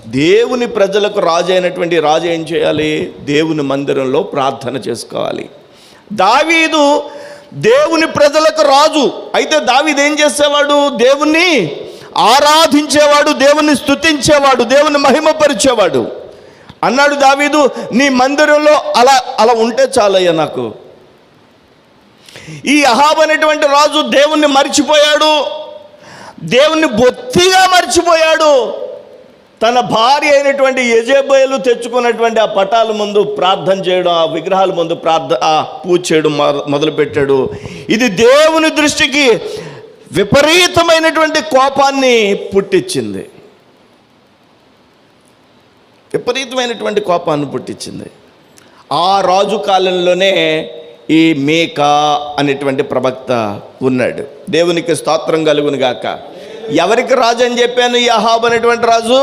దేవుని ప్రజలకు రాజు అయినటువంటి రాజు ఏం చేయాలి? దేవుని మందిరంలో ప్రార్థన చేసుకోవాలి. దావీదు దేవుని ప్రజలకు రాజు అయితే దావీదు ఏం చేసేవాడు? దేవుణ్ణి ఆరాధించేవాడు, దేవుణ్ణి స్తుతించేవాడు, దేవుని మహిమపరిచేవాడు. అన్నాడు దావీదు, నీ మందిరంలో అలా ఉంటే చాలయ్యా నాకు. ఈ అహాబు అనేటువంటి రాజు దేవుణ్ణి మర్చిపోయాడు, దేవుణ్ణి బొత్తిగా మర్చిపోయాడు. తన భార్య అయినటువంటి యెజెబెలు తెచ్చుకున్నటువంటి ఆ పటాల ముందు ప్రార్థన చేయడం, ఆ విగ్రహాల ముందు పూజ చేయడం మొదలుపెట్టాడు. ఇది దేవుని దృష్టికి విపరీతమైనటువంటి కోపాన్ని పుట్టించింది. విపరీతమైనటువంటి కోపాన్ని పుట్టించింది. ఆ రాజు కాలంలోనే ఈ మీకా అనేటువంటి ప్రవక్త ఉన్నాడు. దేవునికి స్తోత్రం కలుగును గాక. ఎవరికి రాజు అని చెప్పాను? ఈ అహాబు అనేటువంటి రాజు